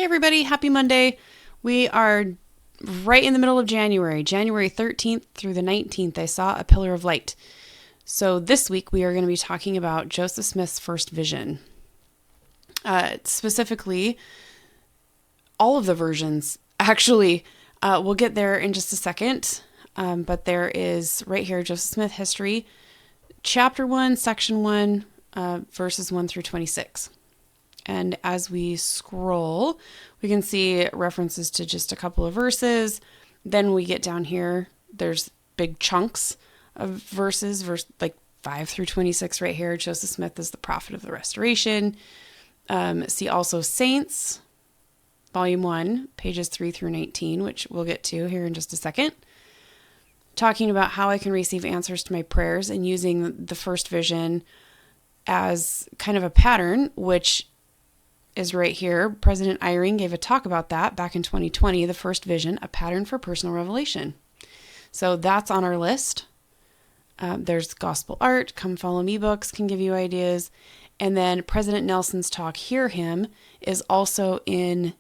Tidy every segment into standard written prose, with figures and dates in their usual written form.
Hey everybody, happy Monday. We are right in the middle of January 13th through the 19th. I saw a pillar of light. So this week we are going to be talking about Joseph Smith's first vision. Specifically, all of the versions. Actually, we'll get there in just a second. But there is right here, Joseph Smith History, Chapter 1, Section 1, verses 1 through 26. And as we scroll, we can see references to just a couple of verses. Then we get down here, there's big chunks of verses, like 5 through 26 right here. Joseph Smith is the prophet of the restoration. See also Saints, Volume 1, pages 3 through 19, which we'll get to here in just a second. Talking about how I can receive answers to my prayers and using the first vision as kind of a pattern, which is right here. President Eyring gave a talk about that back in 2020, the first vision, a pattern for personal revelation. So that's on our list. There's gospel art, come follow me books can give you ideas. And then President Nelson's talk, Hear Him, is also in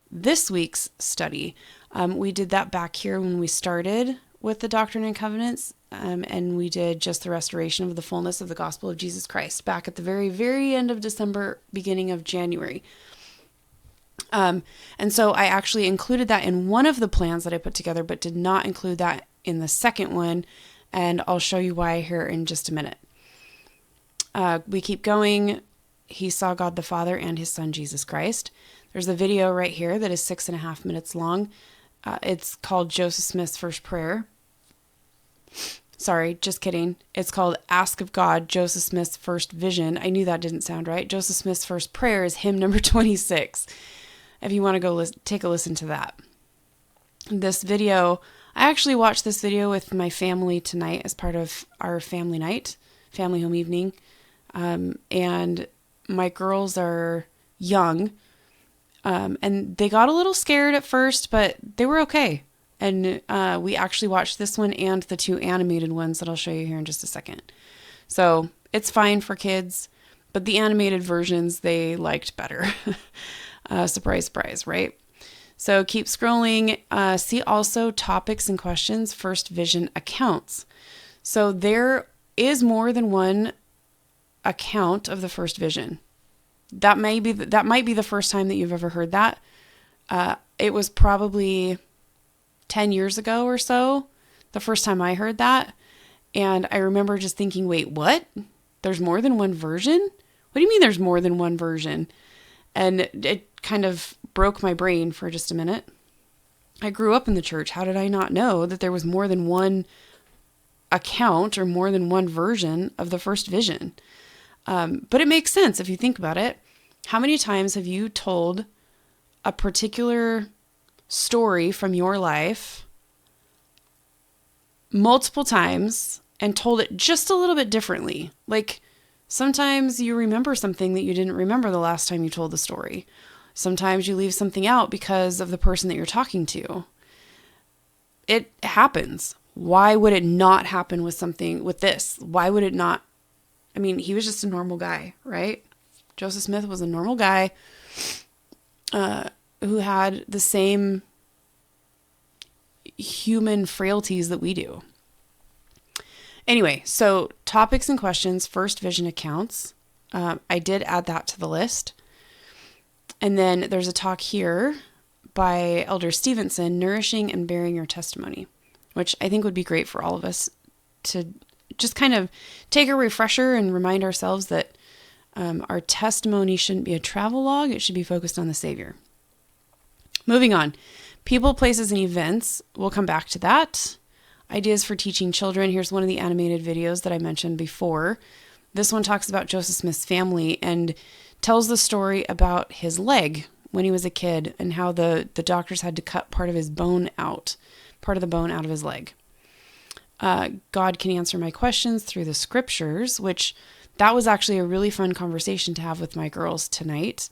this week's study. We did that back here when we started with the Doctrine and Covenants, and we did just the restoration of the fullness of the gospel of Jesus Christ back at the very, very end of December, beginning of January. And so I actually included that in one of the plans that I put together, but did not include that in the second one, and I'll show you why here in just a minute. We keep going. He saw God the Father and his son, Jesus Christ. There's a video right here that is 6.5 minutes long. It's called Joseph Smith's First Prayer. Sorry, just kidding. It's called Ask of God, Joseph Smith's First Vision. I knew that didn't sound right. Joseph Smith's First Prayer is hymn number 26. If you want to go take a listen to that. This video, I actually watched this video with my family tonight as part of our family night, family home evening. And my girls are young. And they got a little scared at first, but they were okay. And we actually watched this one and the 2 animated ones that I'll show you here in just a second. So it's fine for kids, but the animated versions they liked better. Surprise, surprise, right? So keep scrolling. See also topics and questions, first vision accounts. So there is more than one account of the first vision. That might be the first time that you've ever heard that. It was probably 10 years ago or so, the first time I heard that. And I remember just thinking, wait, what? There's more than one version? What do you mean there's more than one version? And it kind of broke my brain for just a minute. I grew up in the church. How did I not know that there was more than one account or more than one version of the first vision? But it makes sense if you think about it. How many times have you told a particular story from your life multiple times and told it just a little bit differently? Like sometimes you remember something that you didn't remember the last time you told the story. Sometimes you leave something out because of the person that you're talking to. It happens. Why would it not happen with something with this? Why would it not? I mean, he was just a normal guy, right? Joseph Smith was a normal guy who had the same human frailties that we do. Anyway, so topics and questions, first vision accounts. I did add that to the list. And then there's a talk here by Elder Stevenson, Nourishing and Bearing Your Testimony, which I think would be great for all of us to just kind of take a refresher and remind ourselves that our testimony shouldn't be a travel log. It should be focused on the Savior. Moving on. People, places, and events. We'll come back to that. Ideas for teaching children. Here's one of the animated videos that I mentioned before. This one talks about Joseph Smith's family and tells the story about his leg when he was a kid and how the doctors had to cut part of the bone out of his leg. God can answer my questions through the scriptures, which that was actually a really fun conversation to have with my girls tonight.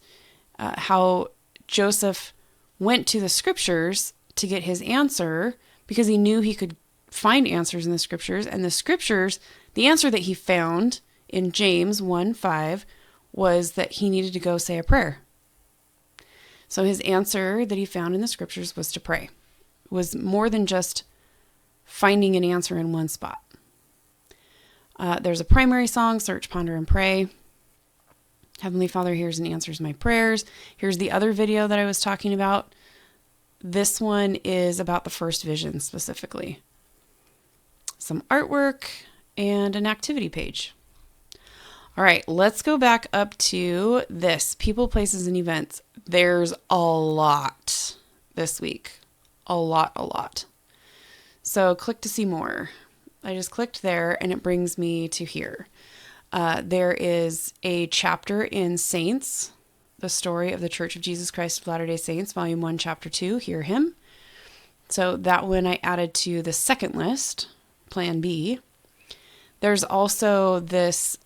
How Joseph went to the scriptures to get his answer because he knew he could find answers in the scriptures. And the scriptures, the answer that he found in James 1:5 was that he needed to go say a prayer. So his answer that he found in the scriptures was to pray. It was more than just finding an answer in one spot. There's a primary song, Search, Ponder, and Pray. Heavenly Father hears and answers my prayers. Here's the other video that I was talking about. This one is about the first vision specifically. Some artwork and an activity page. All right, let's go back up to this, people, places, and events. There's a lot this week. A lot. So click to see more. I just clicked there and it brings me to here. There is a chapter in Saints, the story of the Church of Jesus Christ of Latter-day Saints, Volume 1, Chapter 2, Hear Him. So that one I added to the second list, Plan B. There's also this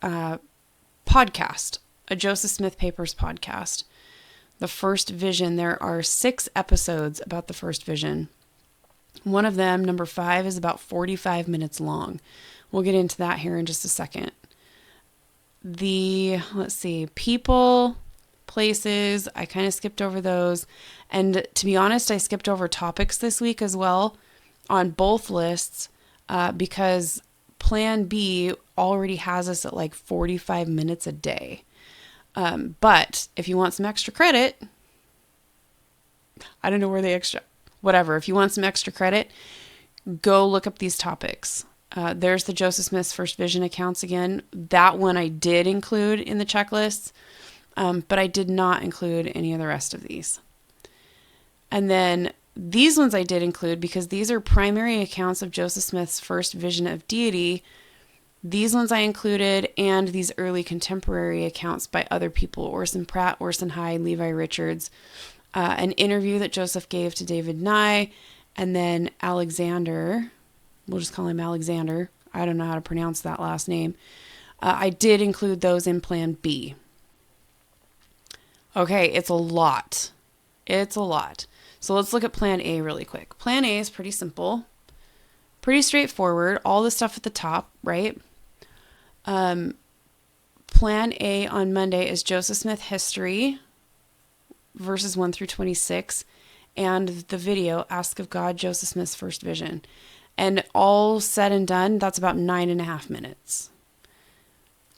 podcast, a Joseph Smith Papers podcast. The First Vision, there are 6 episodes about the First Vision. One of them, number 5, is about 45 minutes long. We'll get into that here in just a second. Let's see, people, places, I kind of skipped over those. And to be honest, I skipped over topics this week as well on both lists because Plan B already has us at like 45 minutes a day. But if you want some extra credit, I don't know where the extra, whatever. If you want some extra credit, go look up these topics. There's the Joseph Smith's First Vision accounts again. That one I did include in the checklists, but I did not include any of the rest of these. And then these ones I did include because these are primary accounts of Joseph Smith's first vision of deity. These ones I included, and these early contemporary accounts by other people, Orson Pratt, Orson Hyde, Levi Richards, an interview that Joseph gave to David Nye, and then Alexander, we'll just call him Alexander. I don't know how to pronounce that last name. I did include those in Plan B. Okay, it's a lot. So let's look at Plan A really quick. Plan A is pretty simple, pretty straightforward. All the stuff at the top, right? Plan A on Monday is Joseph Smith history, verses 1 through 26, and the video, Ask of God, Joseph Smith's First Vision. And all said and done, that's about 9.5 minutes.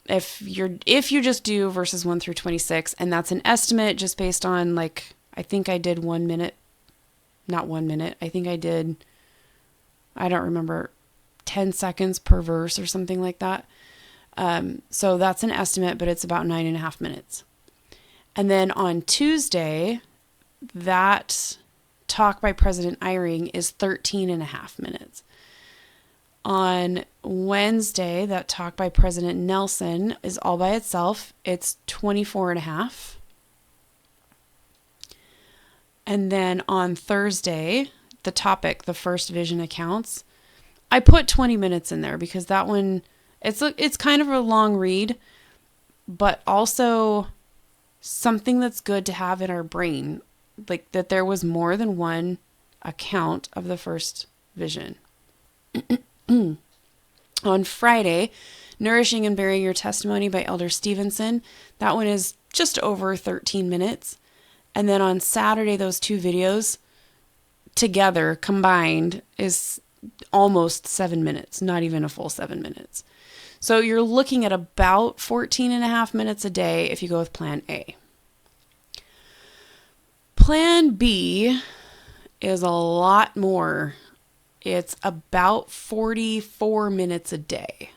If you just do verses 1 through 26, and that's an estimate just based on I think I did 1 minute, not 1 minute. I think I did, I don't remember, 10 seconds per verse or something like that. So that's an estimate, but it's about 9.5 minutes. And then on Tuesday, that talk by President Eyring is 13.5 minutes. On Wednesday, that talk by President Nelson is all by itself. It's 24.5. And then on Thursday, the topic, the First Vision accounts, I put 20 minutes in there because that one, it's kind of a long read, but also something that's good to have in our brain, like that there was more than one account of the First Vision. On Friday, Nourishing and Bearing Your Testimony by Elder Stevenson. That one is just over 13 minutes. And then on Saturday, those 2 videos together, combined, is almost 7 minutes, not even a full 7 minutes. So you're looking at about 14.5 minutes a day if you go with Plan A. Plan B is a lot more. It's about 44 minutes a day.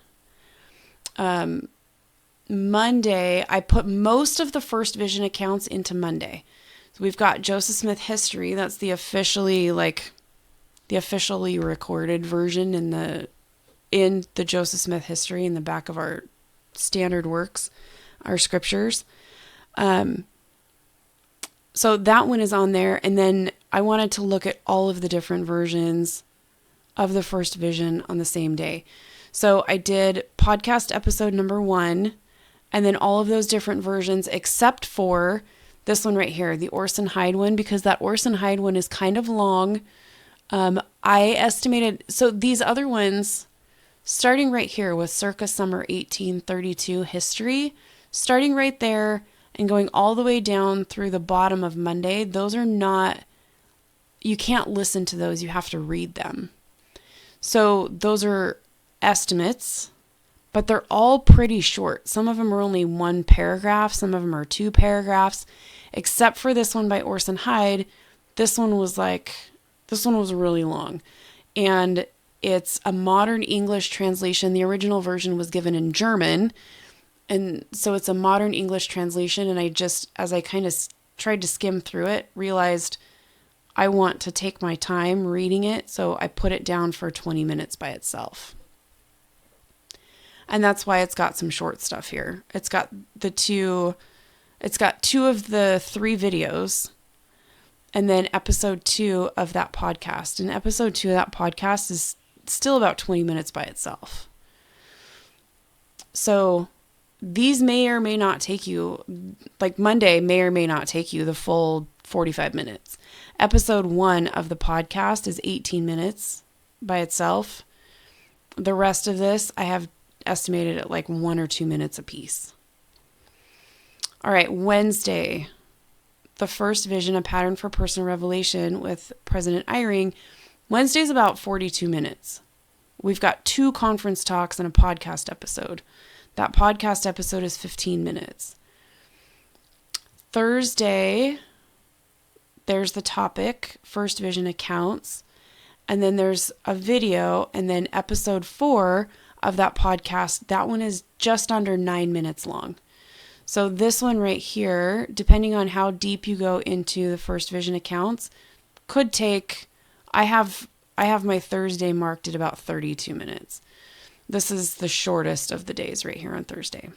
Monday, I put most of the First Vision accounts into Monday. So we've got Joseph Smith history. That's the officially recorded version in the Joseph Smith history in the back of our standard works, our scriptures. So that one is on there. And then I wanted to look at all of the different versions of the First Vision on the same day. So I did podcast episode number 1, and then all of those different versions except for this one right here, the Orson Hyde one, because that Orson Hyde one is kind of long. I estimated, so these other ones, starting right here with circa summer 1832 history, starting right there, and going all the way down through the bottom of Monday, those are not, you can't listen to those, you have to read them. So those are estimates, but they're all pretty short. Some of them are only one paragraph, some of them are 2 paragraphs, except for this one by Orson Hyde. This one was really long. And it's a modern English translation. The original version was given in German. And so it's a modern English translation. And I just, as I kind of tried to skim through it, realized I want to take my time reading it. So I put it down for 20 minutes by itself. And that's why it's got some short stuff here. It's got two of the 3 videos, and then episode 2 of that podcast. And episode 2 of that podcast is still about 20 minutes by itself. So these may or may not take you, like Monday may or may not take you the full 45 minutes. Episode 1 of the podcast is 18 minutes by itself. The rest of this I have estimated at like 1 or 2 minutes a piece. All right, Wednesday, the first vision, a pattern for personal revelation with President Eyring. Wednesday's about 42 minutes. We've got 2 conference talks and a podcast episode. That podcast episode is 15 minutes. Thursday, there's the topic, first vision accounts, and then there's a video, and then episode 4 of that podcast, that one is just under 9 minutes long. So this one right here, depending on how deep you go into the first vision accounts, could take, I have my Thursday marked at about 32 minutes. This is the shortest of the days right here on Thursday.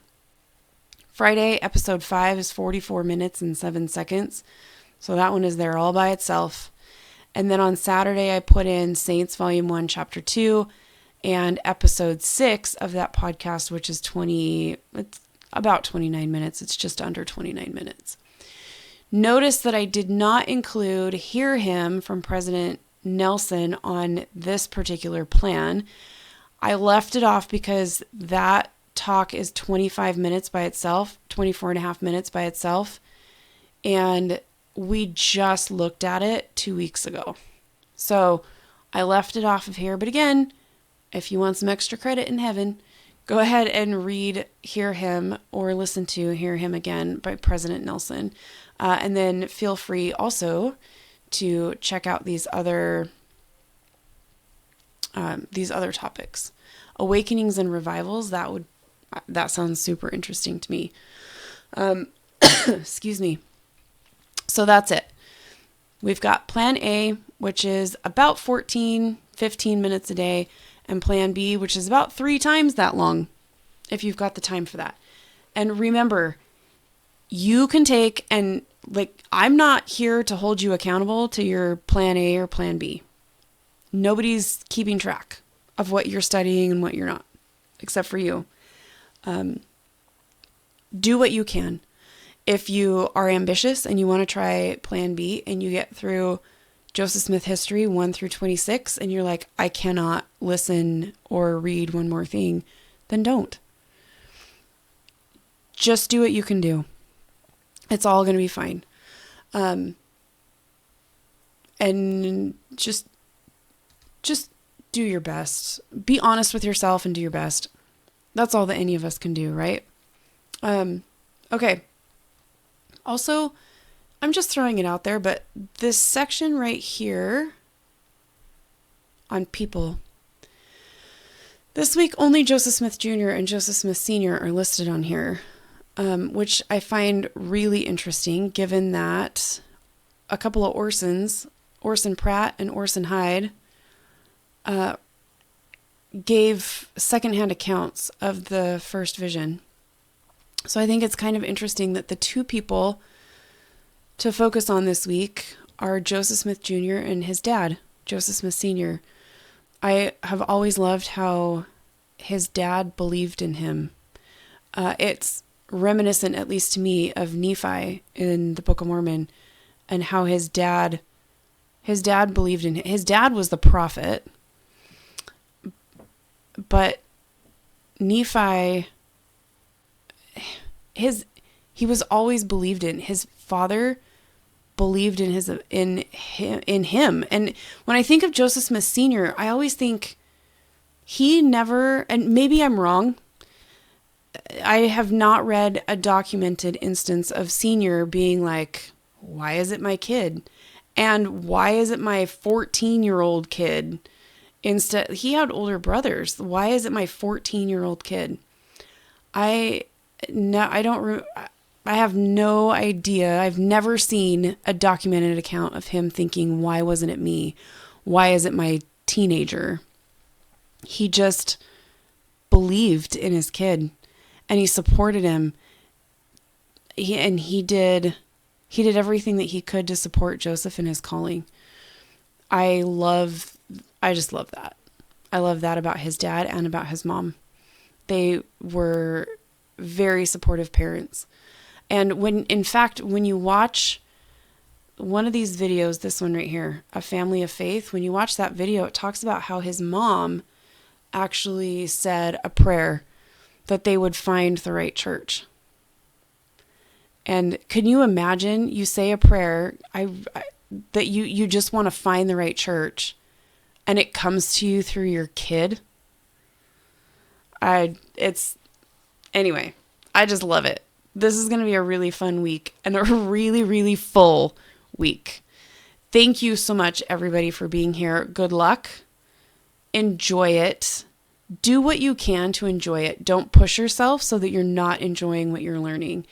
Friday, episode 5 is 44 minutes and 7 seconds. So that one is there all by itself. And then on Saturday, I put in Saints Volume 1, Chapter 2, and episode 6 of that podcast, which is it's about 29 minutes. It's just under 29 minutes. Notice that I did not include Hear Him from President Nelson on this particular plan. I left it off because that talk is 25 minutes by itself, 24 and a half minutes by itself. And we just looked at it 2 weeks ago. So I left it off of here. But again, if you want some extra credit in heaven, go ahead and read Hear Him or listen to Hear Him Again by President Nelson. And then feel free also to check out these other topics. Awakenings and revivals, that sounds super interesting to me. Excuse me. So that's it. We've got Plan A, which is about 15 minutes a day, and Plan B, which is about 3 times that long, if you've got the time for that. And remember, you can take, and I'm not here to hold you accountable to your Plan A or Plan B. Nobody's keeping track of what you're studying and what you're not, except for you. Do what you can. If you are ambitious and you want to try Plan B and you get through Joseph Smith History 1 through 26 and you're like, I cannot listen or read one more thing, then don't. Just do what you can do. It's all going to be fine. And just do your best. Be honest with yourself and do your best. That's all that any of us can do, right? Okay. Also, I'm just throwing it out there, but this section right here on people, this week only Joseph Smith Jr. and Joseph Smith Sr. are listed on here, which I find really interesting given that a couple of Orsons, Orson Pratt and Orson Hyde, gave secondhand accounts of the first vision. So I think it's kind of interesting that the 2 people to focus on this week are Joseph Smith Jr. and his dad, Joseph Smith Sr. I have always loved how his dad believed in him. It's reminiscent, at least to me, of Nephi in the Book of Mormon and how his dad believed in him. His dad was the prophet, but Nephi, He was always believed in. His father believed in him. And when I think of Joseph Smith Sr., I always think he never, and maybe I'm wrong, I have not read a documented instance of Sr. being like, why is it my kid? And why is it my 14-year-old kid? Instead, he had older brothers. Why is it my 14-year-old kid? I have no idea. I've never seen a documented account of him thinking, why wasn't it me? Why is it my teenager? He just believed in his kid and he supported him. He did everything that he could to support Joseph in his calling. I just love that. I love that about his dad and about his mom. They were very supportive parents. And when you watch one of these videos, this one right here, A Family of Faith, when you watch that video, it talks about how his mom actually said a prayer that they would find the right church. And can you imagine, you say a prayer that you just want to find the right church, and it comes to you through your kid? Anyway, I just love it. This is going to be a really fun week and a really, really full week. Thank you so much, everybody, for being here. Good luck. Enjoy it. Do what you can to enjoy it. Don't push yourself so that you're not enjoying what you're learning.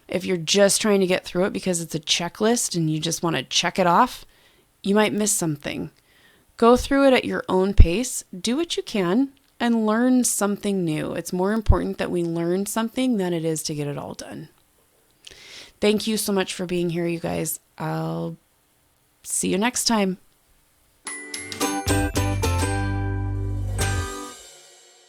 If you're just trying to get through it because it's a checklist and you just want to check it off, you might miss something. Go through it at your own pace. Do what you can and learn something new. It's more important that we learn something than it is to get it all done. Thank you so much for being here, you guys. I'll see you next time.